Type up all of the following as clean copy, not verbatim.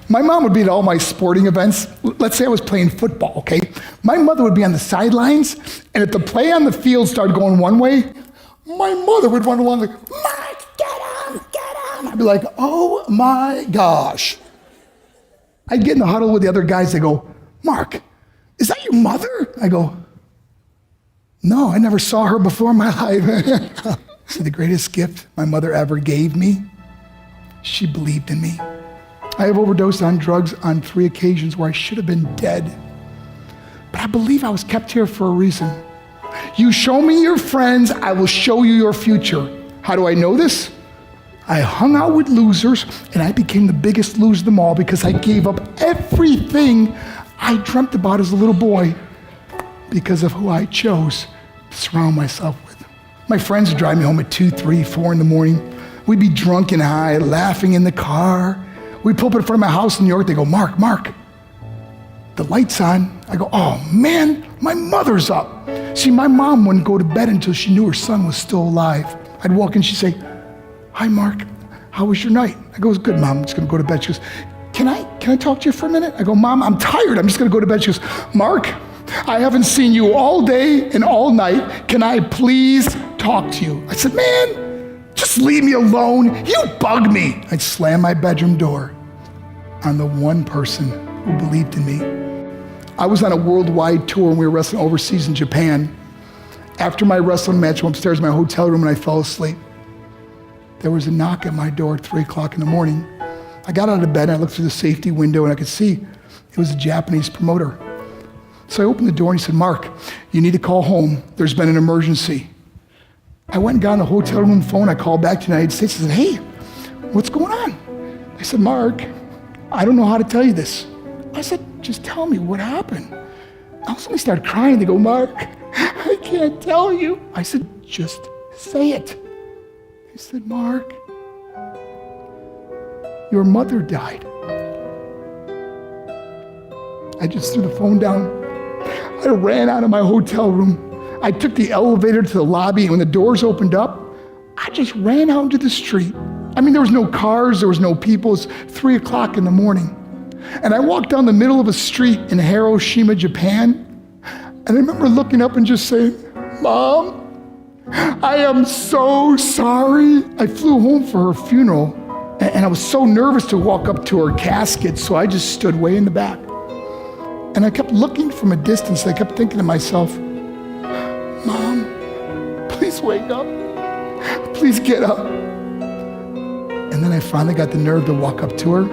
My mom would be at all my sporting events. Let's say I was playing football, okay? My mother would be on the sidelines, and if the play on the field started going one way, my mother would run along like, Mark, get him, get him. I'd be like, oh my gosh. I'd get in the huddle with the other guys. They go, Mark, is that your mother? I go, no, I never saw her before in my life. See, the greatest gift my mother ever gave me, she believed in me. I have overdosed on drugs on 3 occasions where I should have been dead. But I believe I was kept here for a reason. You show me your friends, I will show you your future. How do I know this? I hung out with losers, and I became the biggest loser of them all because I gave up everything I dreamt about as a little boy because of who I chose to surround myself with. My friends would drive me home at 2, 3, 4 in the morning. We'd be drunk and high, laughing in the car. We'd pull up in front of my house in New York. They go, Mark, the light's on. I go, oh man, my mother's up. See, my mom wouldn't go to bed until she knew her son was still alive. I'd walk in, she'd say, hi, Mark, how was your night? I go, it was good, Mom, I'm just gonna go to bed. She goes, can I talk to you for a minute? I go, Mom, I'm tired, I'm just gonna go to bed. She goes, Mark, I haven't seen you all day and all night. Can I please talk to you? I said, man, just leave me alone. You bug me. I'd slam my bedroom door on the one person who believed in me. I was on a worldwide tour and we were wrestling overseas in Japan. After my wrestling match, I went upstairs in my hotel room and I fell asleep. There was a knock at my door at 3 o'clock in the morning. I got out of bed and I looked through the safety window and I could see it was a Japanese promoter. So I opened the door and he said, Mark, you need to call home. There's been an emergency. I went and got on the hotel room phone. I called back to the United States. I said, hey, what's going on? They said, Mark, I don't know how to tell you this. I said, just tell me what happened. All of a sudden they started crying. They go, Mark, I can't tell you. I said, just say it. They said, Mark, your mother died. I just threw the phone down. I ran out of my hotel room. I took the elevator to the lobby, and when the doors opened up, I just ran out into the street. I mean, there was no cars, there was no people. It was 3 o'clock in the morning. And I walked down the middle of a street in Hiroshima, Japan, and I remember looking up and just saying, Mom, I am so sorry. I flew home for her funeral, and I was so nervous to walk up to her casket, so I just stood way in the back. And I kept looking from a distance. I kept thinking to myself, Mom, please wake up. Please get up. And then I finally got the nerve to walk up to her.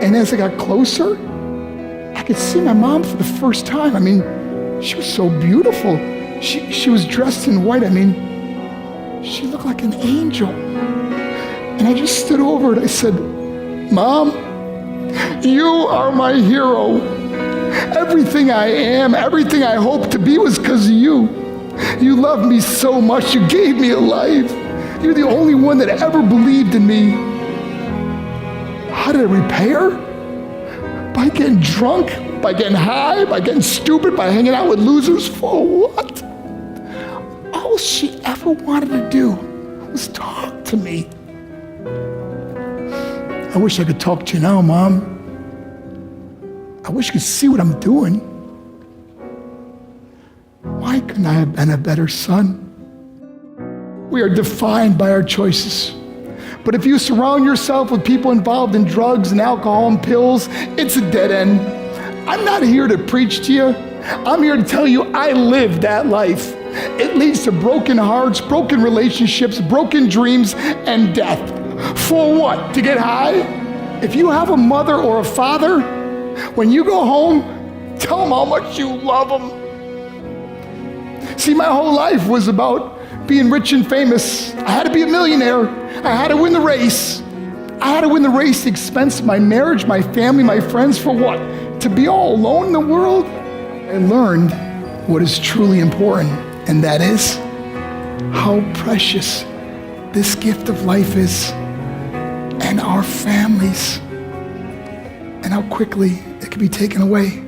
And as I got closer, I could see my mom for the first time. I mean, she was so beautiful. She was dressed in white. I mean, she looked like an angel. And I just stood over her and I said, Mom, you are my hero. Everything I am, everything I hope to be was because of you. You loved me so much, you gave me a life. You're the only one that ever believed in me. How did I repay her? By getting drunk, by getting high, by getting stupid, by hanging out with losers? For what? All she ever wanted to do was talk to me. I wish I could talk to you now, Mom. I wish you could see what I'm doing. Why couldn't I have been a better son? We are defined by our choices. But if you surround yourself with people involved in drugs and alcohol and pills, it's a dead end. I'm not here to preach to you. I'm here to tell you I lived that life. It leads to broken hearts, broken relationships, broken dreams, and death. For what? To get high? If you have a mother or a father, when you go home, tell them how much you love them. See, my whole life was about being rich and famous. I had to be a millionaire. I had to win the race. I had to win the race at the expense of my marriage, my family, my friends. For what? To be all alone in the world? I learned what is truly important, and that is how precious this gift of life is, and our families, and how quickly it can be taken away.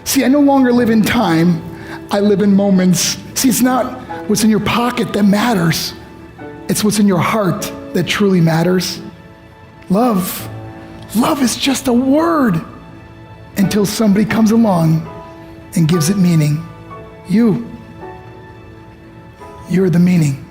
See, I no longer live in time, I live in moments. See, it's not what's in your pocket that matters, it's what's in your heart that truly matters. Love Love is just a word until somebody comes along and gives it meaning. You're the meaning.